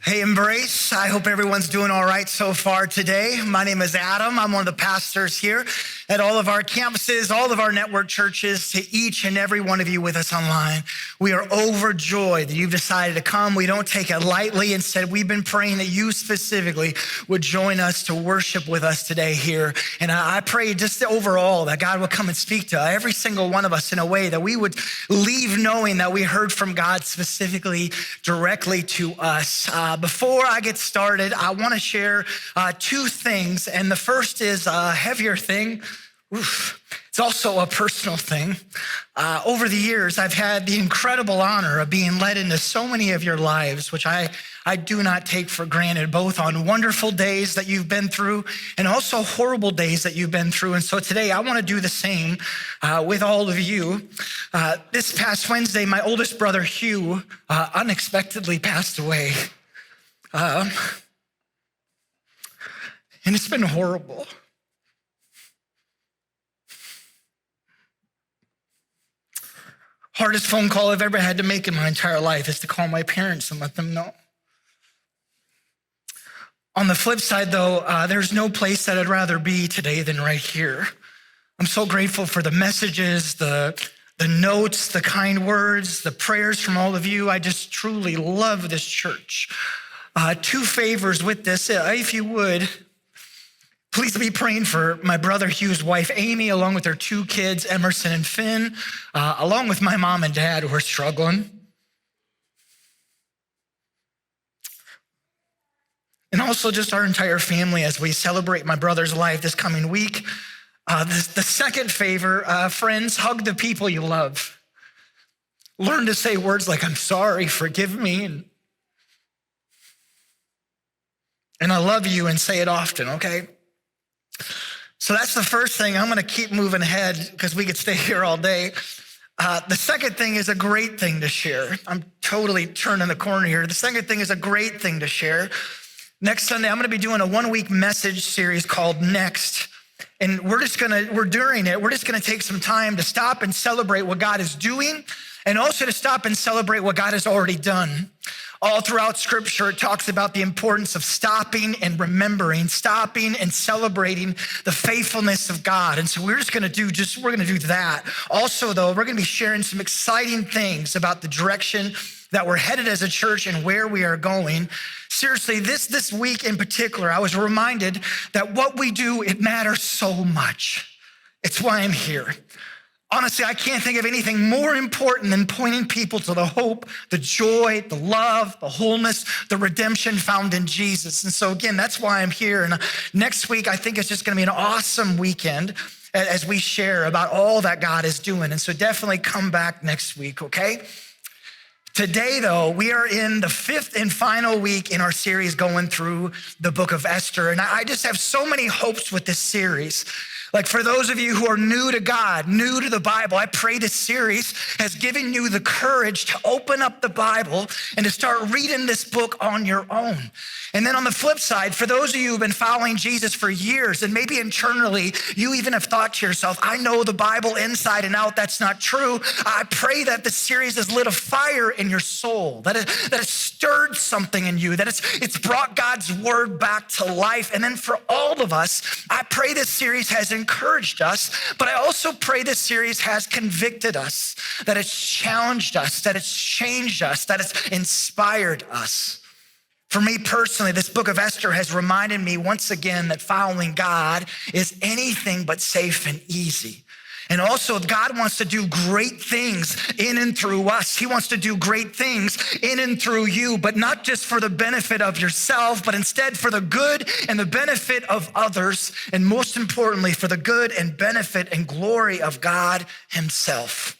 Hey, Embrace. I hope everyone's doing all right so far today. My name is Adam. I'm one of the pastors here at all of our campuses, all of our network churches, to each and every one of you with us online. We are overjoyed that you've decided to come. We don't take it lightly. Instead, we've been praying that you specifically would join us to worship with us today here. And I pray just overall that God would come and speak to every single one of us in a way that we would leave knowing that we heard from God specifically, directly to us. Before I get started, I want to share two things. And the first is a heavier thing. It's also a personal thing. Over the years, I've had the incredible honor of being led into so many of your lives, which I do not take for granted, both on wonderful days that you've been through and also horrible days that you've been through. And so today I want to do the same with all of you. This past Wednesday, my oldest brother, Hugh, unexpectedly passed away. And it's been horrible. Hardest phone call I've ever had to make in my entire life is to call my parents and let them know. On the flip side, though, there's no place that I'd rather be today than right here. I'm so grateful for the messages, the notes, the kind words, the prayers from all of you. I just truly love this church. Two favors with this, if you would. Please be praying for my brother Hugh's wife, Amy, along with their two kids, Emerson and Finn, along with my mom and dad who are struggling. And also just our entire family as we celebrate my brother's life this coming week. The second favor, friends, hug the people you love. Learn to say words like, I'm sorry, forgive me, and I love you, and say it often, okay? So that's the first thing. I'm going to keep moving ahead because we could stay here all day. The second thing is a great thing to share. I'm totally turning the corner here. The second thing is a great thing to share. Next Sunday, I'm going to be doing a 1-week message series called Next. And we're just going to take some time to stop and celebrate what God is doing and also to stop and celebrate what God has already done. All throughout Scripture, it talks about the importance of stopping and remembering, stopping and celebrating the faithfulness of God. And so we're going to do that. Also, though, we're going to be sharing some exciting things about the direction that we're headed as a church and where we are going. Seriously, this week in particular, I was reminded that what we do, it matters so much. It's why I'm here. Honestly, I can't think of anything more important than pointing people to the hope, the joy, the love, the wholeness, the redemption found in Jesus. And so again, that's why I'm here. And next week, I think it's just going to be an awesome weekend as we share about all that God is doing. And so definitely come back next week, okay? Today, though, we are in the fifth and final week in our series going through the book of Esther. And I just have so many hopes with this series. Like for those of you who are new to God, new to the Bible, I pray this series has given you the courage to open up the Bible and to start reading this book on your own. And then on the flip side, for those of you who've been following Jesus for years, and maybe internally you even have thought to yourself, I know the Bible inside and out, that's not true. I pray that this series has lit a fire in your soul, that it stirred something in you, that it's brought God's word back to life. And then for all of us, I pray this series has encouraged us, but I also pray this series has convicted us, that it's challenged us, that it's changed us, that it's inspired us. For me personally, this book of Esther has reminded me once again that following God is anything but safe and easy. And also, God wants to do great things in and through us. He wants to do great things in and through you, but not just for the benefit of yourself, but instead for the good and the benefit of others, and most importantly, for the good and benefit and glory of God himself.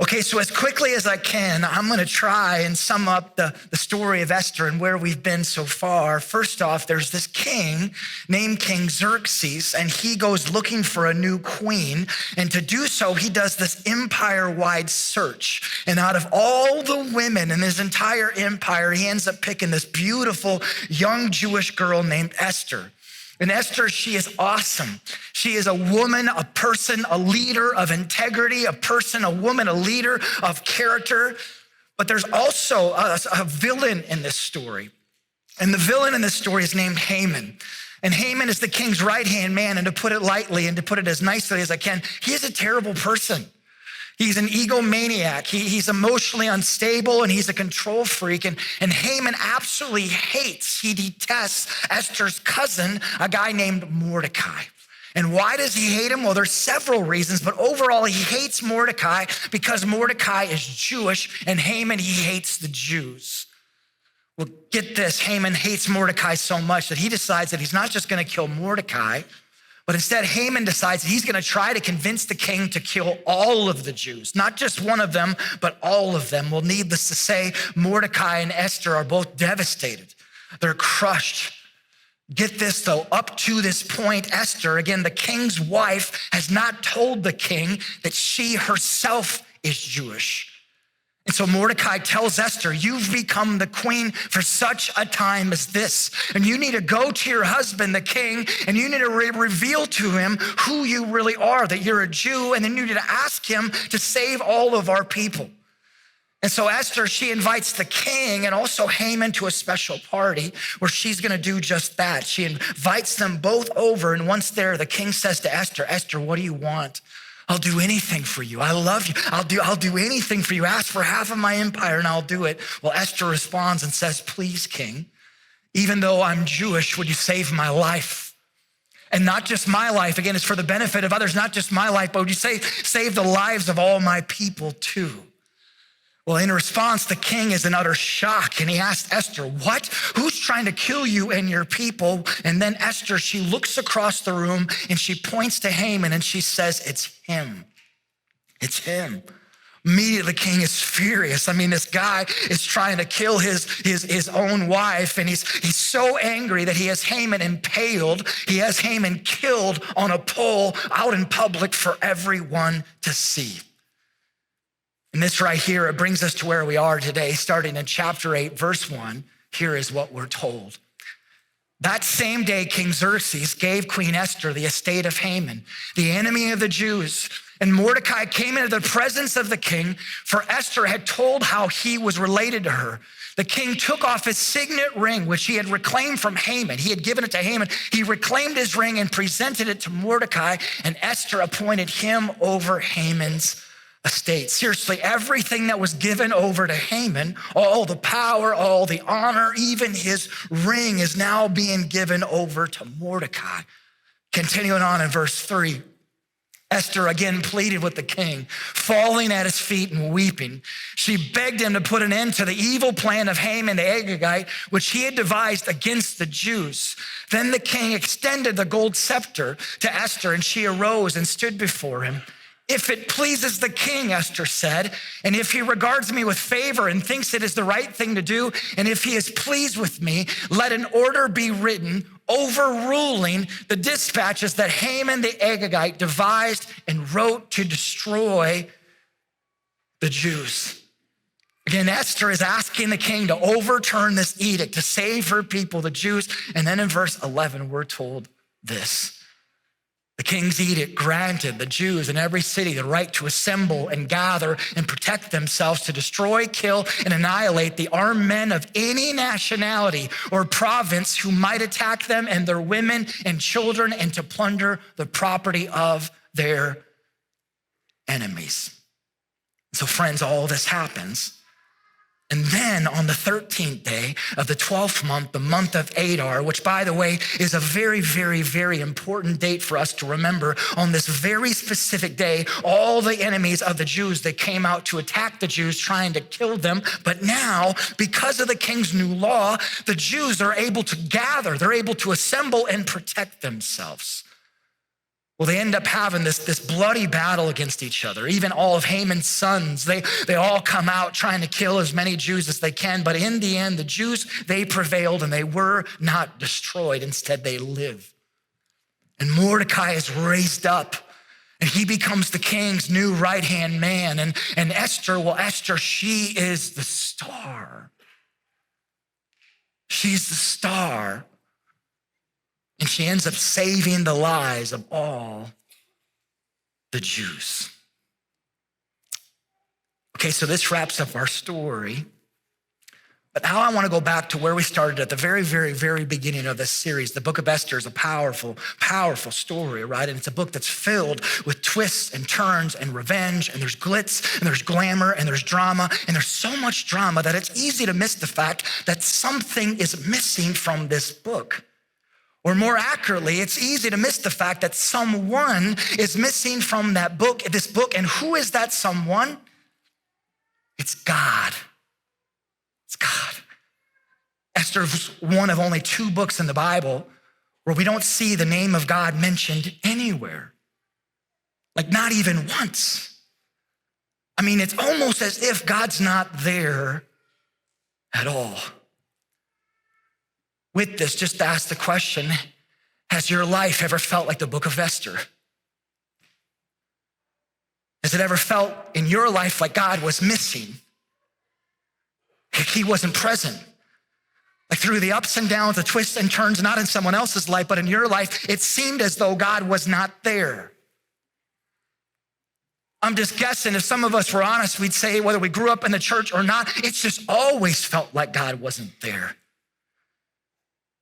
Okay, so as quickly as I can, I'm going to try and sum up the story of Esther and where we've been so far. First off, there's this king named King Xerxes, and he goes looking for a new queen. And to do so, he does this empire-wide search. And out of all the women in his entire empire, he ends up picking this beautiful young Jewish girl named Esther. And Esther, she is awesome. She is a woman, a person, a leader of integrity, a person, a woman, a leader of character. But there's also a villain in this story. And the villain in this story is named Haman. And Haman is the king's right-hand man. And to put it lightly and to put it as nicely as I can, he is a terrible person. He's an egomaniac. He's emotionally unstable and he's a control freak. And Haman absolutely hates, he detests Esther's cousin, a guy named Mordecai. And why does he hate him? Well, there's several reasons, but overall he hates Mordecai because Mordecai is Jewish and Haman, he hates the Jews. Well, get this, Haman hates Mordecai so much that he decides that he's not just gonna kill Mordecai, but instead Haman decides that he's gonna try to convince the king to kill all of the Jews, not just one of them, but all of them. Well, needless to say, Mordecai and Esther are both devastated. They're crushed. Get this though, up to this point, Esther, again, the king's wife, has not told the king that she herself is Jewish. And so Mordecai tells Esther, you've become the queen for such a time as this. And you need to go to your husband, the king, and you need to reveal to him who you really are, that you're a Jew, and then you need to ask him to save all of our people. And so Esther, she invites the king and also Haman to a special party where she's gonna do just that. She invites them both over, and once there, the king says to Esther, Esther, what do you want? I'll do anything for you. I love you. I'll do anything for you. Ask for half of my empire and I'll do it. Well, Esther responds and says, please, king, even though I'm Jewish, would you save my life? And not just my life, again, it's for the benefit of others, not just my life, but would you save the lives of all my people too? Well, in response, the king is in utter shock and he asked Esther, what? Who's trying to kill you and your people? And then Esther, she looks across the room and she points to Haman and she says, it's him. It's him. Immediately, the king is furious. I mean, this guy is trying to kill his own wife, and he's so angry that he has Haman impaled. He has Haman killed on a pole out in public for everyone to see. And this right here, it brings us to where we are today, starting in chapter 8, verse 1. Here is what we're told. That same day, King Xerxes gave Queen Esther the estate of Haman, the enemy of the Jews. And Mordecai came into the presence of the king, for Esther had told how he was related to her. The king took off his signet ring, which he had reclaimed from Haman. He had given it to Haman. He reclaimed his ring and presented it to Mordecai, and Esther appointed him over Haman's estate. Seriously, everything that was given over to Haman, all the power, all the honor, even his ring is now being given over to Mordecai. Continuing on in verse 3, Esther again pleaded with the king, falling at his feet and weeping. She begged him to put an end to the evil plan of Haman the Agagite, which he had devised against the Jews. Then the king extended the gold scepter to Esther, and she arose and stood before him. If it pleases the king, Esther said, and if he regards me with favor and thinks it is the right thing to do, and if he is pleased with me, let an order be written overruling the dispatches that Haman the Agagite devised and wrote to destroy the Jews. Again, Esther is asking the king to overturn this edict, to save her people, the Jews. And then in verse 11, we're told this. The king's edict granted the Jews in every city the right to assemble and gather and protect themselves, to destroy, kill, and annihilate the armed men of any nationality or province who might attack them and their women and children, and to plunder the property of their enemies. So friends, all this happens. And then on the 13th day of the 12th month, the month of Adar, which by the way is a very, very, very important date for us to remember, on this very specific day, all the enemies of the Jews, they came out to attack the Jews, trying to kill them. But now, because of the king's new law, the Jews are able to gather, they're able to assemble and protect themselves. Well, they end up having this bloody battle against each other. Even all of Haman's sons, they all come out trying to kill as many Jews as they can. But in the end, the Jews, they prevailed and they were not destroyed. Instead, they live. And Mordecai is raised up and he becomes the king's new right-hand man. And Esther, well, Esther, she is the star. She's the star. And she ends up saving the lives of all the Jews. Okay, so this wraps up our story. But now I want to go back to where we started at the very, very, very beginning of this series. The book of Esther is a powerful, powerful story, right? And it's a book that's filled with twists and turns and revenge, and there's glitz and there's glamour and there's drama, and there's so much drama that it's easy to miss the fact that something is missing from this book. Or more accurately, it's easy to miss the fact that someone is missing from this book. And who is that someone? It's God. It's God. Esther is one of only 2 books in the Bible where we don't see the name of God mentioned anywhere. Like not even once. I mean, it's almost as if God's not there at all. With this, just ask the question, has your life ever felt like the book of Esther? Has it ever felt in your life like God was missing? Like he wasn't present? Like through the ups and downs, the twists and turns, not in someone else's life, but in your life, it seemed as though God was not there. I'm just guessing if some of us were honest, we'd say whether we grew up in the church or not, it's just always felt like God wasn't there.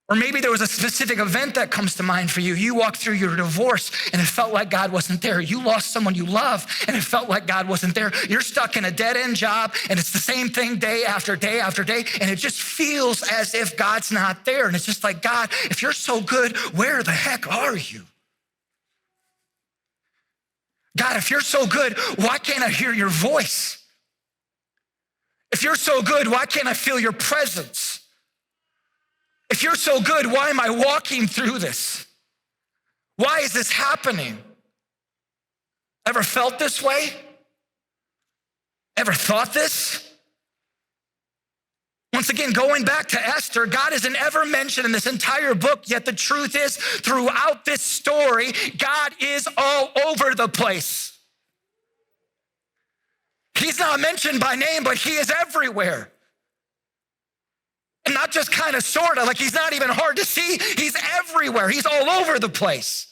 Or maybe there was a specific event that comes to mind for you. You walked through your divorce and it felt like God wasn't there. You lost someone you love and it felt like God wasn't there. You're stuck in a dead-end job and it's the same thing day after day after day, and it just feels as if God's not there. And it's just like, God, if you're so good, where the heck are you? God, if you're so good, why can't I hear your voice? If you're so good, why can't I feel your presence? If you're so good, why am I walking through this? Why is this happening? Ever felt this way? Ever thought this? Once again, going back to Esther, God isn't ever mentioned in this entire book, yet the truth is, throughout this story, God is all over the place. He's not mentioned by name, but he is everywhere. And not just kind of, sort of, like he's not even hard to see. He's everywhere. He's all over the place.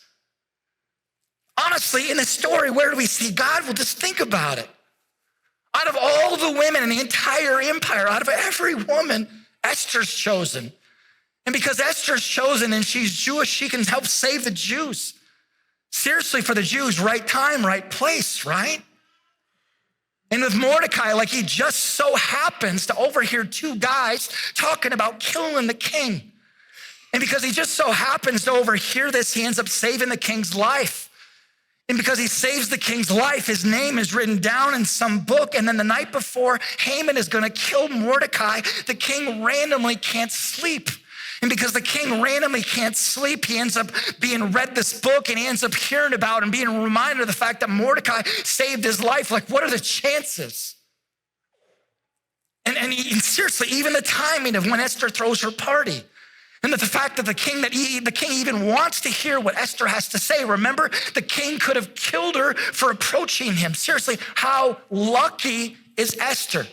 Honestly, in this story, where do we see God? Well, just think about it. Out of all the women in the entire empire, out of every woman, Esther's chosen. And because Esther's chosen and she's Jewish, she can help save the Jews. Seriously, for the Jews, right time, right place, right? And with Mordecai, like he just so happens to overhear 2 guys talking about killing the king. And because he just so happens to overhear this, he ends up saving the king's life. And because he saves the king's life, his name is written down in some book. And then the night before Haman is going to kill Mordecai, the king randomly can't sleep. And because the king randomly can't sleep, he ends up being read this book and he ends up hearing about and being reminded of the fact that Mordecai saved his life. Like, what are the chances? And seriously, even the timing of when Esther throws her party, and that the fact that the king even wants to hear what Esther has to say. Remember, the king could have killed her for approaching him. Seriously, how lucky is Esther?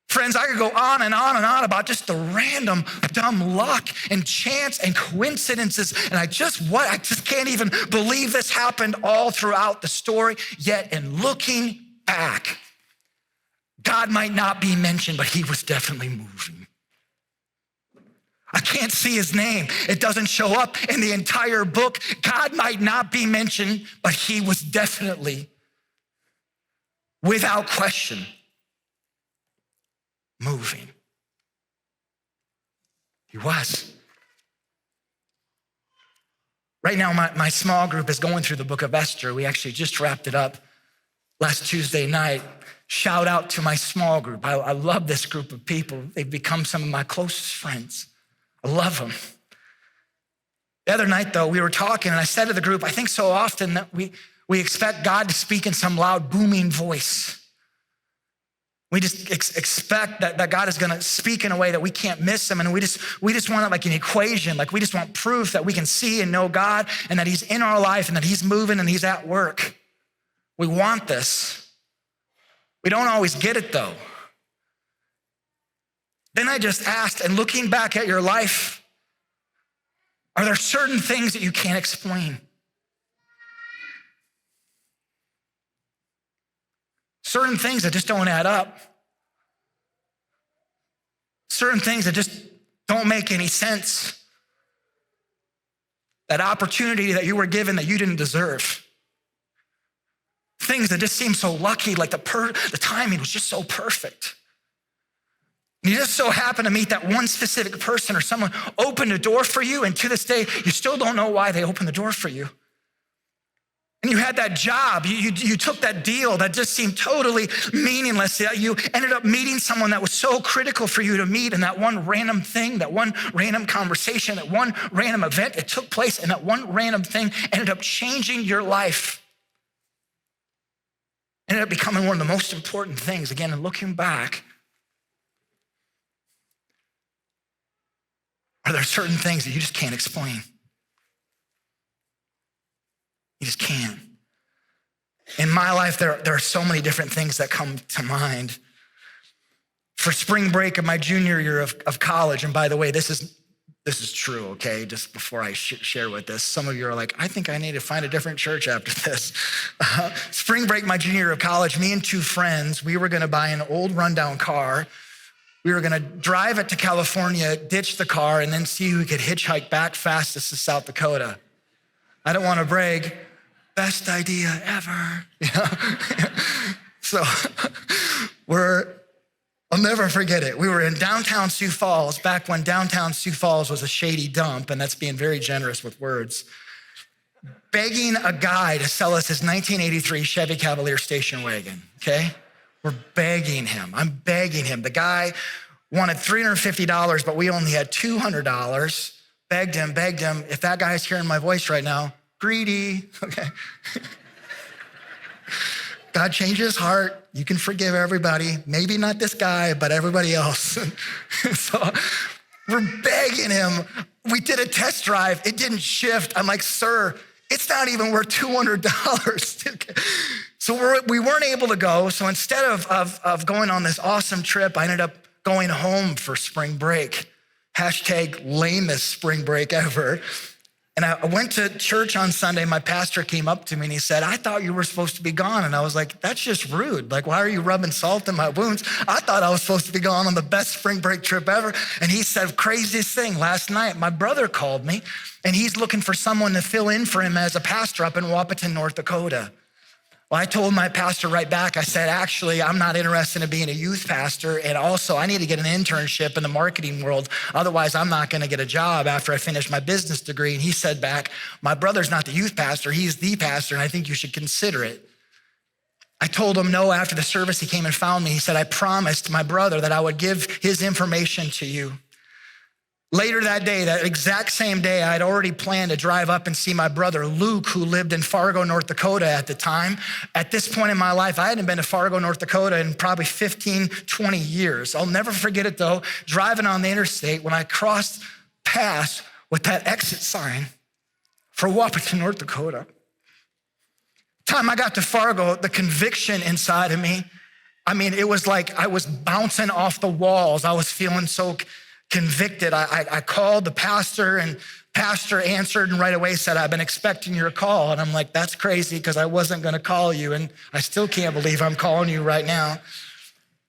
Friends, I could go on and on and on about just the random dumb luck and chance and coincidences. And I just can't even believe this happened all throughout the story. Yet in looking back, God might not be mentioned, but he was definitely moving. I can't see his name. It doesn't show up in the entire book. God might not be mentioned, but he was definitely, without question, moving. He was. Right now, my small group is going through the book of Esther. We actually just wrapped it up last Tuesday night. Shout out to my small group. I love this group of people. They've become some of my closest friends. I love them. The other night, though, we were talking, and I said to the group, I think so often that we expect God to speak in some loud, booming voice. We just expect that God is going to speak in a way that we can't miss him. And we just want it like an equation. Like we just want proof that we can see and know God and that he's in our life and that he's moving and he's at work. We want this. We don't always get it though. Then I just asked, and looking back at your life, are there certain things that you can't explain? certain things that just don't add up, certain things that just don't make any sense, that opportunity that you were given that you didn't deserve, things that just seem so lucky, like the timing was just so perfect. You just so happen to meet that one specific person or someone opened a door for you, and to this day, you still don't know why they opened the door for you. And you had that job, you took that deal that just seemed totally meaningless. You ended up meeting someone that was so critical for you to meet, and that one random thing, that one random conversation, that one random event, it took place, and that one random thing ended up changing your life. Ended up becoming one of the most important things. Again, looking back, are there certain things that you just can't explain? You just can't. In my life, there are so many different things that come to mind. For spring break of my junior year of college, and by the way, this is true, okay? Just before I share with this, some of you are like, I think I need to find a different church after this. Spring break my junior year of college, me and two friends, we were gonna buy an old rundown car. We were gonna drive it to California, ditch the car, and then see who could hitchhike back fastest to South Dakota. I don't wanna brag, best idea ever. So I'll never forget it. We were in downtown Sioux Falls, back when downtown Sioux Falls was a shady dump, and that's being very generous with words, begging a guy to sell us his 1983 Chevy Cavalier station wagon, okay? We're begging him. I'm begging him. The guy wanted $350, but we only had $200. Begged him. If that guy's hearing my voice right now, greedy, okay? God changed his heart. You can forgive everybody. Maybe not this guy, but everybody else. So we're begging him. We did a test drive. It didn't shift. I'm like, sir, it's not even worth $200. So we weren't able to go. So instead of going on this awesome trip, I ended up going home for spring break. Hashtag lamest spring break ever. And I went to church on Sunday. My pastor came up to me and he said, I thought you were supposed to be gone. And I was like, that's just rude. Like, why are you rubbing salt in my wounds? I thought I was supposed to be gone on the best spring break trip ever. And he said, craziest thing, last night, my brother called me and he's looking for someone to fill in for him as a pastor up in Wapaton, North Dakota. Well, I told my pastor right back, I said, actually, I'm not interested in being a youth pastor. And also, I need to get an internship in the marketing world. Otherwise, I'm not going to get a job after I finish my business degree. And he said back, my brother's not the youth pastor. He's the pastor. And I think you should consider it. I told him no after the service. He came and found me. He said, I promised my brother that I would give his information to you. Later that day, that exact same day, I had already planned to drive up and see my brother, Luke, who lived in Fargo, North Dakota at the time. At this point in my life, I hadn't been to Fargo, North Dakota in probably 15, 20 years. I'll never forget it though, driving on the interstate when I crossed paths with that exit sign for Wapaton, North Dakota. Time I got to Fargo, the conviction inside of me, it was like I was bouncing off the walls. I was feeling so convicted. I called the pastor and pastor answered and right away said, I've been expecting your call. And I'm like, that's crazy because I wasn't going to call you. And I still can't believe I'm calling you right now.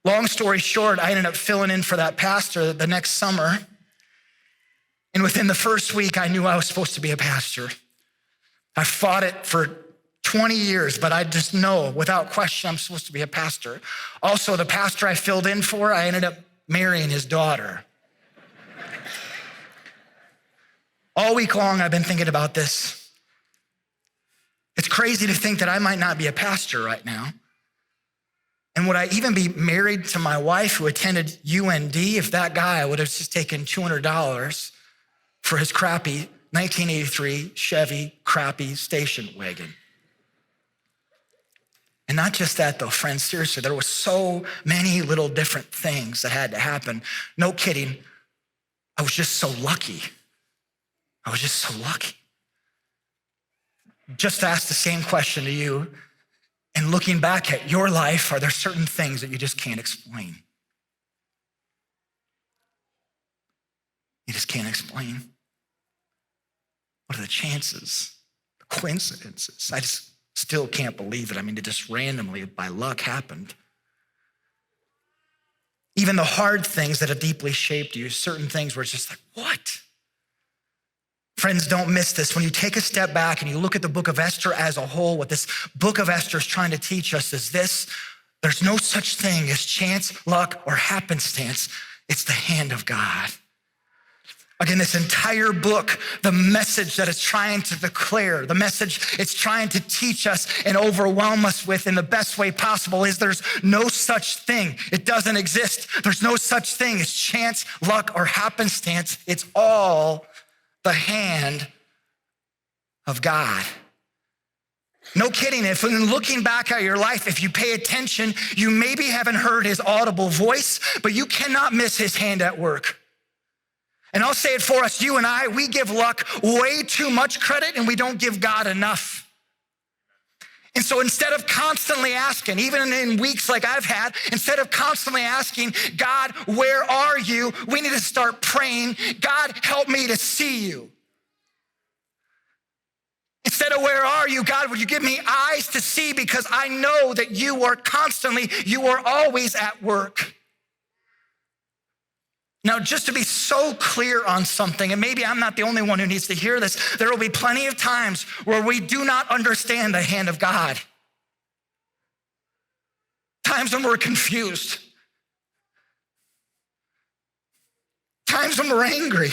Long story short, I ended up filling in for that pastor the next summer. And within the first week, I knew I was supposed to be a pastor. I fought it for 20 years, but I just know without question, I'm supposed to be a pastor. Also, the pastor I filled in for, I ended up marrying his daughter. All week long, I've been thinking about this. It's crazy to think that I might not be a pastor right now. And would I even be married to my wife who attended UND if that guy would have just taken $200 for his crappy 1983 Chevy crappy station wagon? And not just that though, friends, seriously, there were so many little different things that had to happen. No kidding, I was just so lucky. I was just so lucky. Just to ask the same question to you, and looking back at your life, are there certain things that you just can't explain? You just can't explain. What are the chances, the coincidences? I just Still can't believe it. I mean, it just randomly, by luck, happened. Even the hard things that have deeply shaped you, certain things where it's just like, what? Friends, don't miss this. When you take a step back and you look at the book of Esther as a whole, what this book of Esther is trying to teach us is this: there's no such thing as chance, luck, or happenstance. It's the hand of God. Again, this entire book, the message that it's trying to declare, the message it's trying to teach us and overwhelm us with in the best way possible is there's no such thing. It doesn't exist. There's no such thing as chance, luck, or happenstance. It's all the hand of God. No kidding. If in looking back at your life, if you pay attention, you maybe haven't heard his audible voice, but you cannot miss his hand at work. And I'll say it for us, you and I, we give luck way too much credit and we don't give God enough. And so instead of constantly asking, even in weeks like I've had, instead of constantly asking, God, where are you? We need to start praying, God, help me to see you. Instead of where are you, God, would you give me eyes to see, because I know that you are always at work. Now, just to be so clear on something, and maybe I'm not the only one who needs to hear this, there will be plenty of times where we do not understand the hand of God. Times when we're confused. Times when we're angry.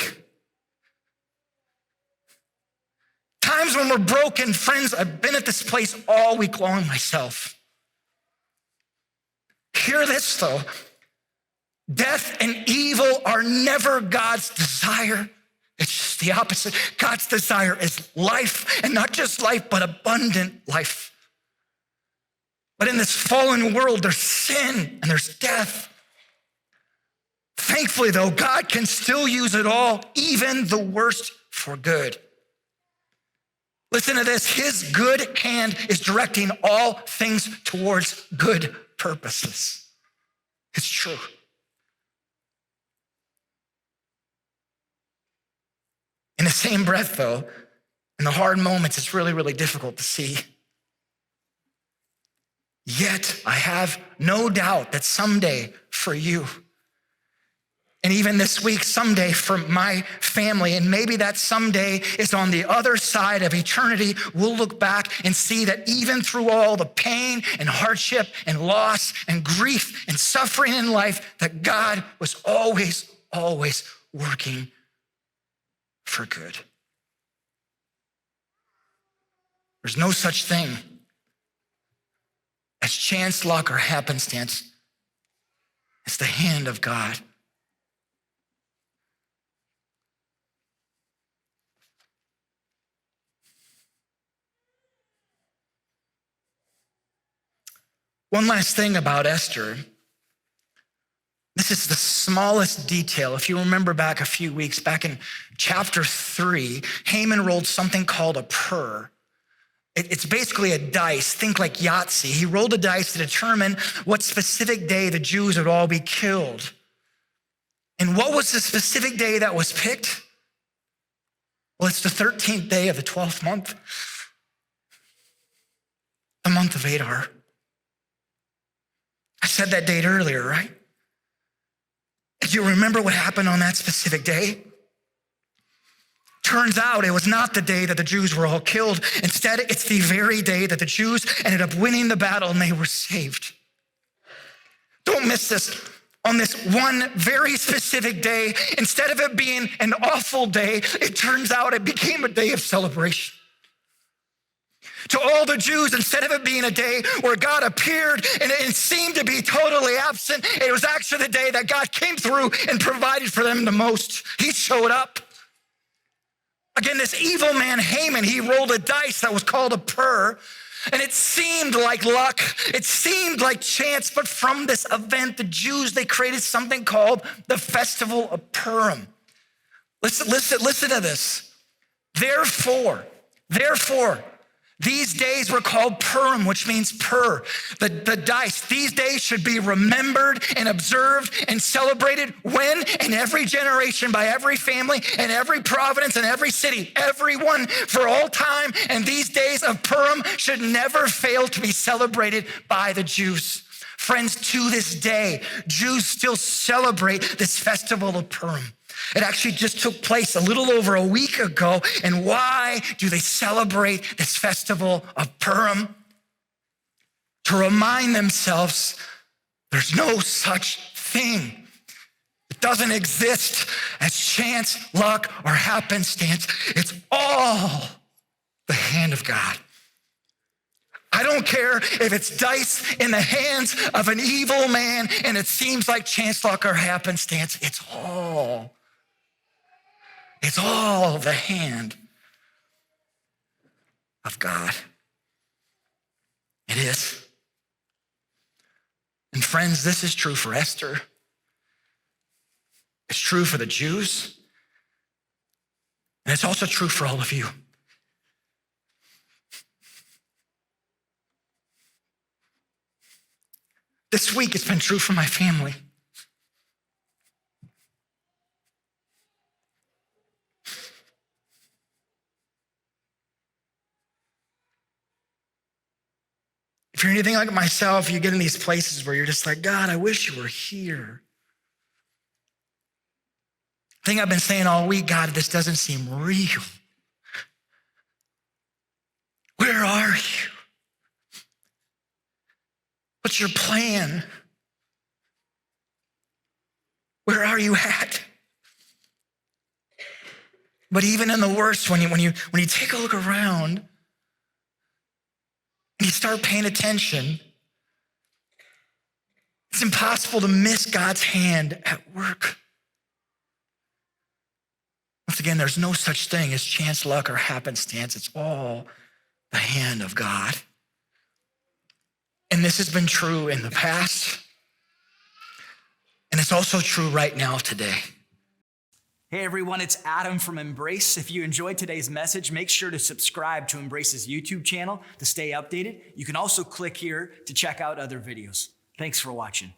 Times when we're broken. Friends, I've been at this place all week long myself. Hear this, though. Death and evil are never God's desire. It's just the opposite. God's desire is life, and not just life, but abundant life. But in this fallen world, there's sin and there's death. Thankfully, though, God can still use it all, even the worst, for good. Listen to this. His good hand is directing all things towards good purposes. It's true. In the same breath, though, in the hard moments, it's really, really difficult to see. Yet, I have no doubt that someday for you, and even this week, someday for my family, and maybe that someday is on the other side of eternity, we'll look back and see that even through all the pain and hardship and loss and grief and suffering in life, that God was always, always working for good. There's no such thing as chance, luck, or happenstance. It's the hand of God. One last thing about Esther. This is the smallest detail. If you remember back a few weeks, back in chapter 3, Haman rolled something called a pur. It's basically a dice. Think like Yahtzee. He rolled a dice to determine what specific day the Jews would all be killed. And what was the specific day that was picked? Well, it's the 13th day of the 12th month, the month of Adar. I said that date earlier, right? Do you remember what happened on that specific day? Turns out it was not the day that the Jews were all killed. Instead, it's the very day that the Jews ended up winning the battle and they were saved. Don't miss this. On this one very specific day, instead of it being an awful day, it turns out it became a day of celebration. To all the Jews, instead of it being a day where God appeared and it seemed to be totally absent, it was actually the day that God came through and provided for them the most. He showed up. Again, this evil man, Haman, he rolled a dice that was called a pur, and it seemed like luck. It seemed like chance, but from this event, the Jews, they created something called the Festival of Purim. Listen to this. Therefore, These days were called Purim, which means pur, the dice. These days should be remembered and observed and celebrated when? In every generation, by every family and every province and every city, everyone for all time. And these days of Purim should never fail to be celebrated by the Jews. Friends, to this day, Jews still celebrate this festival of Purim. It actually just took place a little over a week ago. And why do they celebrate this festival of Purim? To remind themselves there's no such thing. It doesn't exist as chance, luck, or happenstance. It's all the hand of God. I don't care if it's dice in the hands of an evil man and it seems like chance, luck, or happenstance. It's all the hand of God. It is. And friends, this is true for Esther. It's true for the Jews. And it's also true for all of you. This week, it's been true for my family. If you're anything like myself, you get in these places where you're just like, God, I wish you were here. The thing I've been saying all week, God, this doesn't seem real. Where are you? What's your plan? Where are you at? But even in the worst, when you take a look around and you start paying attention, it's impossible to miss God's hand at work. Once again, there's no such thing as chance, luck, or happenstance. It's all the hand of God. And this has been true in the past, and it's also true right now today. Hey everyone, it's Adam from Embrace. If you enjoyed today's message, make sure to subscribe to Embrace's YouTube channel to stay updated. You can also click here to check out other videos. Thanks for watching.